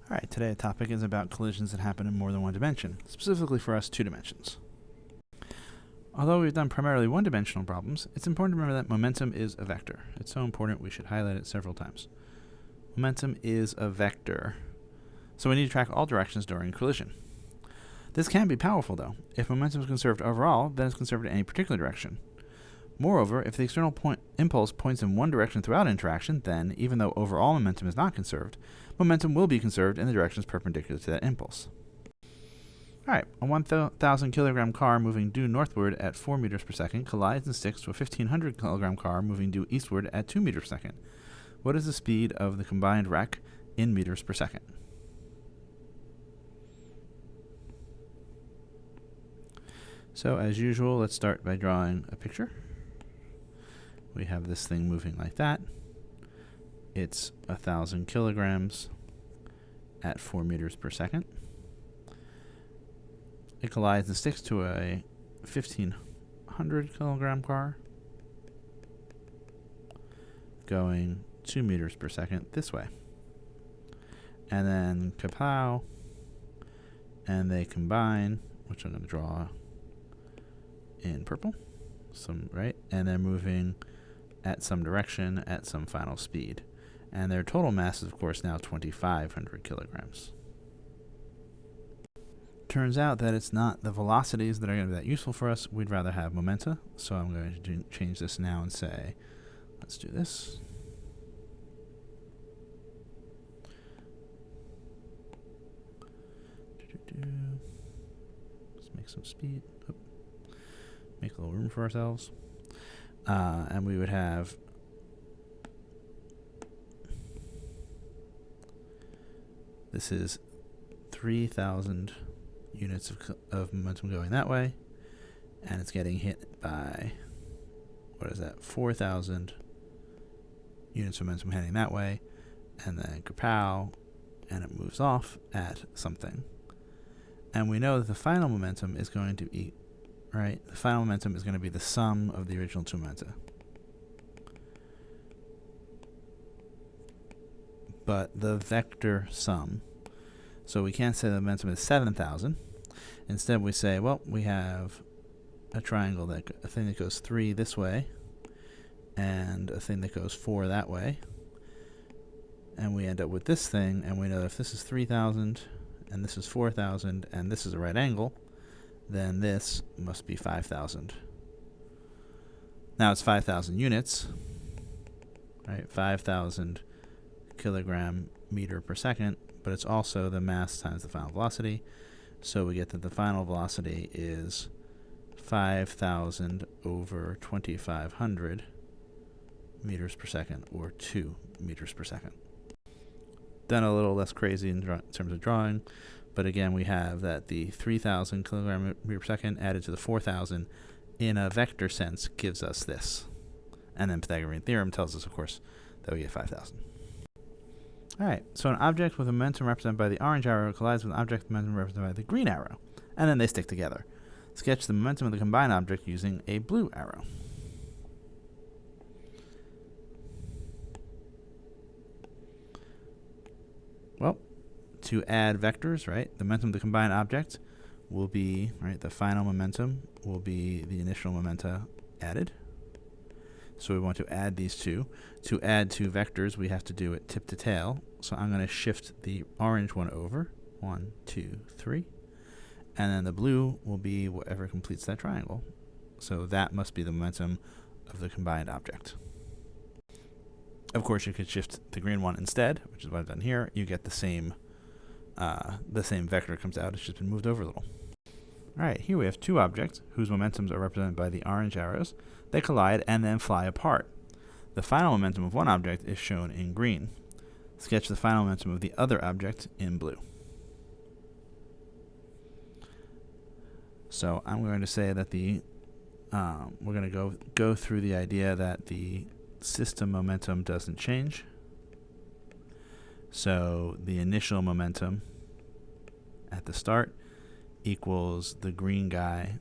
Alright, today the topic is about collisions that happen in more than one dimension, specifically for us 2 dimensions. Although we've done primarily one-dimensional problems, it's important to remember that momentum is a vector. It's so important we should highlight it several times. Momentum is a vector, so we need to track all directions during collision. This can be powerful though. If momentum is conserved overall, then it's conserved in any particular direction. Moreover, if the external impulse points in one direction throughout interaction, then, even though overall momentum is not conserved, momentum will be conserved in the directions perpendicular to that impulse. Alright, a 1,000 kilogram car moving due northward at 4 meters per second collides and sticks to a 1,500 kilogram car moving due eastward at 2 meters per second. What is the speed of the combined wreck in meters per second? So, as usual, let's start by drawing a picture. We have this thing moving like that. It's 1,000 kilograms at 4 meters per second. It collides and sticks to a 1,500 kilogram car going 2 meters per second this way. And then kapow, and they combine, which I'm going to draw in purple, right? And they're moving at some direction at some final speed. And their total mass is, of course, now 2,500 kilograms. Turns out that it's not the velocities that are going to be that useful for us. We'd rather have momenta. So I'm going to change this now and say, let's do this. Let's make some speed. Make a little room for ourselves. And we would have this is 3,000 units of momentum going that way, and it's getting hit by, what is that, 4,000 units of momentum heading that way, and then kapow, and it moves off at something. And we know that the final momentum is going to be, right, the final momentum is going to be the sum of the original 2 momenta. But the vector sum. So we can't say the momentum is 7,000. Instead we say, well, we have a triangle, a thing that goes 3 this way, and a thing that goes 4 that way. And we end up with this thing, and we know that if this is 3,000, and this is 4,000, and this is a right angle, then this must be 5,000. Now it's 5,000 units, right? 5,000 kilogram meter per second, but it's also the mass times the final velocity. So we get that the final velocity is 5,000 over 2,500 meters per second, or 2 meters per second. Done a little less crazy in terms of drawing, but again we have that the 3,000 kilogram meter per second added to the 4,000 in a vector sense gives us this. And then Pythagorean theorem tells us, of course, that we get 5,000. Alright, so an object with momentum represented by the orange arrow collides with an object with momentum represented by the green arrow, and then they stick together. Sketch the momentum of the combined object using a blue arrow. Well, to add vectors, right, the momentum of the combined object will be, right, the final momentum will be the initial momenta added. So we want to add these two. To add 2 vectors, we have to do it tip to tail. So I'm going to shift the orange one over. 1, 2, 3. And then the blue will be whatever completes that triangle. So that must be the momentum of the combined object. Of course, you could shift the green one instead, which is what I've done here. You get the same vector comes out. It's just been moved over a little. Alright, here we have 2 objects whose momentums are represented by the orange arrows. They collide and then fly apart. The final momentum of one object is shown in green. Sketch the final momentum of the other object in blue. So I'm going to say that we're going to go through the idea that the system momentum doesn't change. So the initial momentum at the start equals the green guy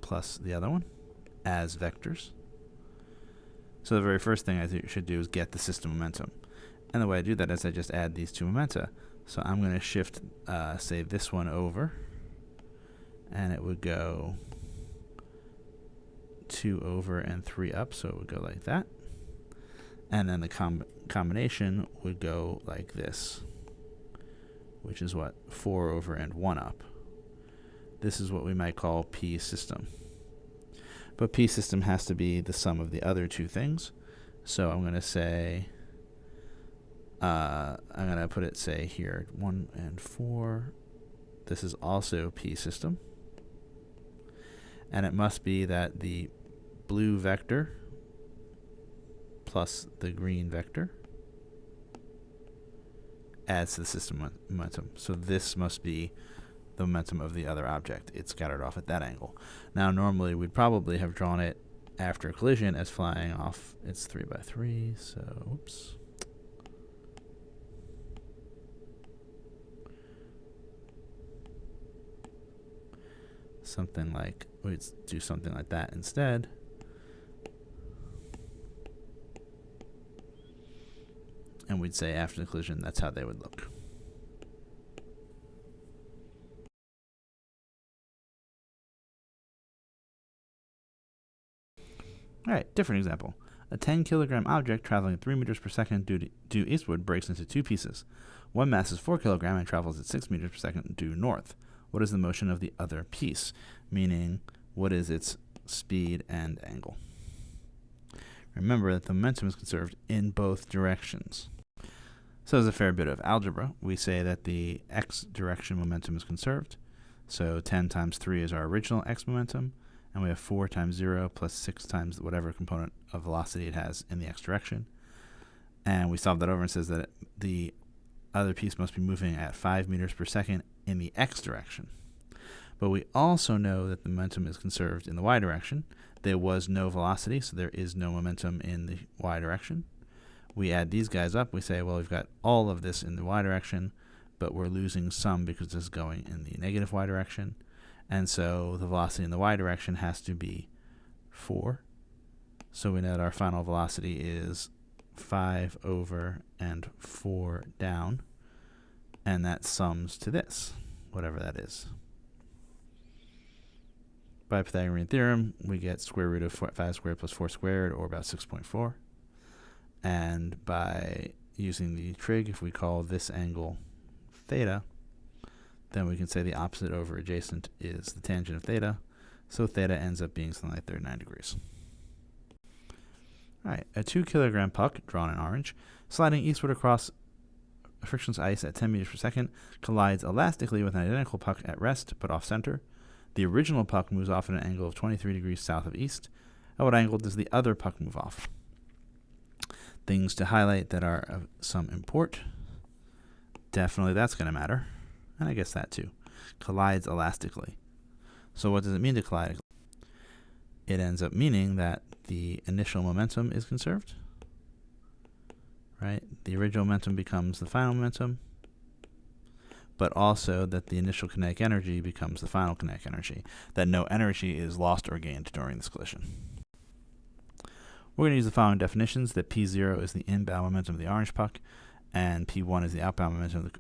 plus the other one as vectors. So the very first thing I think you should do is get the system momentum. And the way I do that is I just add these two momenta. So I'm going to shift, say, this one over, and it would go 2 over and 3 up, so it would go like that. And then the combination would go like this, which is what? 4 over and 1 up. This is what we might call P system. But P system has to be the sum of the other two things. So I'm going to say, I'm going to put it, say, here, 1 and 4. This is also P system. And it must be that the blue vector plus the green vector adds to the system momentum. So this must be the momentum of the other object. It's scattered off at that angle. Now, normally we'd probably have drawn it after a collision as flying off. It's 3 by 3, so oops. Something like, we'd do something like that instead. And we'd say after the collision, that's how they would look. All right, different example. A 10 kilogram object traveling at 3 meters per second due eastward breaks into two pieces. One mass is 4 kilogram and travels at 6 meters per second due north. What is the motion of the other piece? Meaning, what is its speed and angle? Remember that the momentum is conserved in both directions. So as a fair bit of algebra, we say that the x direction momentum is conserved. So 10 times 3 is our original x momentum, and we have 4 times 0 plus 6 times whatever component of velocity it has in the x direction. And we solve that over and says that the other piece must be moving at 5 meters per second in the x direction. But we also know that the momentum is conserved in the y direction. There was no velocity, so there is no momentum in the y direction. We add these guys up. We say, well, we've got all of this in the y direction, but we're losing some because this is going in the negative y direction. And so the velocity in the y direction has to be 4. So we know that our final velocity is 5 over and 4 down. And that sums to this, whatever that is. By Pythagorean theorem, we get square root of 5 squared plus 4 squared, or about 6.4. And by using the trig, if we call this angle theta, then we can say the opposite over adjacent is the tangent of theta. So theta ends up being something like 39 degrees. All right, a 2 kilogram puck, drawn in orange, sliding eastward across frictionless ice at 10 meters per second, collides elastically with an identical puck at rest, but off center. The original puck moves off at an angle of 23 degrees south of east. At what angle does the other puck move off? Things to highlight that are of some import. Definitely that's going to matter. And I guess that too. Collides elastically. So what does it mean to collide? It ends up meaning that the initial momentum is conserved. Right? The original momentum becomes the final momentum. But also that the initial kinetic energy becomes the final kinetic energy. That no energy is lost or gained during this collision. We're going to use the following definitions, that P0 is the inbound momentum of the orange puck, and P1 is the outbound momentum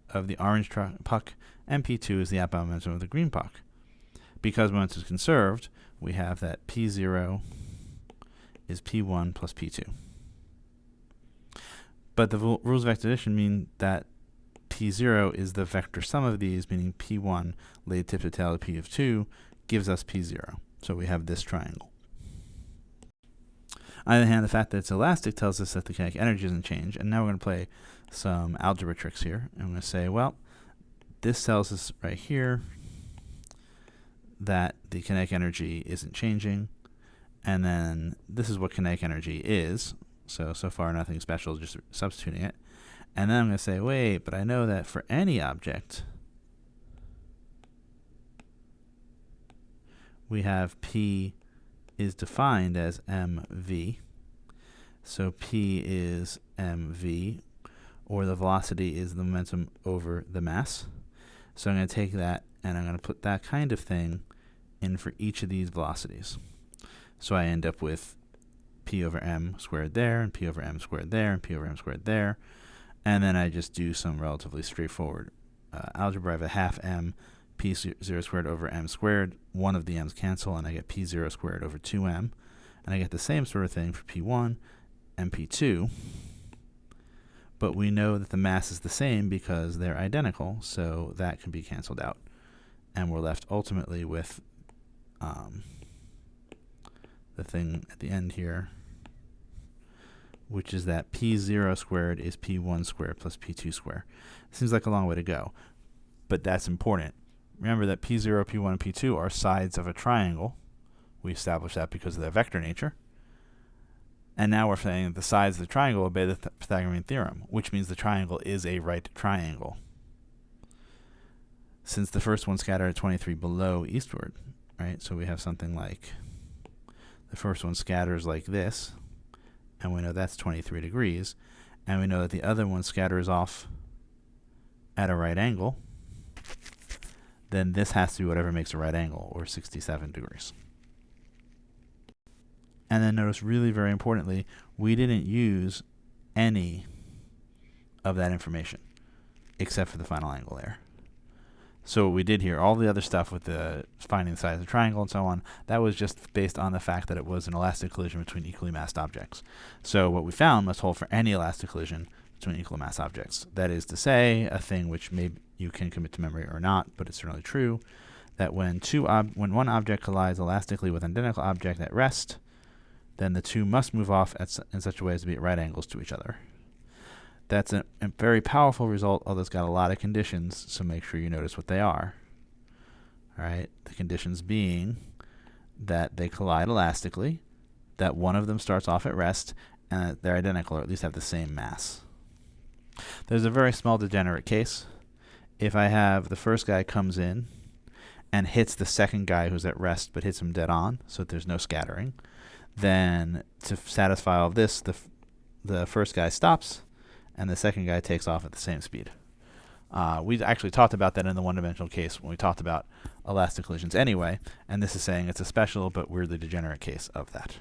of the orange puck, and P2 is the outbound momentum of the green puck. Because momentum is conserved, we have that P0 is P1 plus P2. But the rules of vector addition mean that P0 is the vector sum of these, meaning P1 laid tip to tail of P of 2 gives us P0. So we have this triangle. On the other hand, the fact that it's elastic tells us that the kinetic energy doesn't change. And now we're going to play some algebra tricks here. And I'm going to say, well, this tells us right here that the kinetic energy isn't changing. And then this is what kinetic energy is. So far nothing special, just substituting it. And then I'm going to say, wait, but I know that for any object, we have P is defined as mv. So P is mv, or the velocity is the momentum over the mass. So I'm going to take that and I'm going to put that kind of thing in for each of these velocities. So I end up with p over m squared there, and p over m squared there, and p over m squared there. And then I just do some relatively straightforward algebra. I have a half m p0 squared over m squared. One of the m's cancel, and I get p0 squared over 2m. And I get the same sort of thing for p1 and p2. But we know that the mass is the same because they're identical, so that can be canceled out. And we're left ultimately with the thing at the end here, which is that p0 squared is p1 squared plus p2 squared. Seems like a long way to go, but that's important. Remember that p0, p1, and p2 are sides of a triangle. We established that because of their vector nature. And now we're saying that the sides of the triangle obey the Pythagorean theorem, which means the triangle is a right triangle. Since the first one scattered at 23 below eastward, right? So we have something like the first one scatters like this, and we know that's 23 degrees, and we know that the other one scatters off at a right angle, then this has to be whatever makes a right angle, or 67 degrees. And then notice, really very importantly, we didn't use any of that information except for the final angle there. So what we did here, all the other stuff with the finding the size of the triangle and so on, that was just based on the fact that it was an elastic collision between equally massed objects. So what we found must hold for any elastic collision between equal mass objects. That is to say, a thing which maybe you can commit to memory or not, but it's certainly true, that when one object collides elastically with an identical object at rest, then the two must move off in such a way as to be at right angles to each other. That's a very powerful result, although it's got a lot of conditions, so make sure you notice what they are. All right, the conditions being that they collide elastically, that one of them starts off at rest, and that they're identical, or at least have the same mass. There's a very small degenerate case. If I have the first guy comes in and hits the second guy who's at rest, but hits him dead on, so that there's no scattering, then to satisfy all of this, the first guy stops, and the second guy takes off at the same speed. We actually talked about that in the one-dimensional case when we talked about elastic collisions anyway, and this is saying it's a special but weirdly degenerate case of that.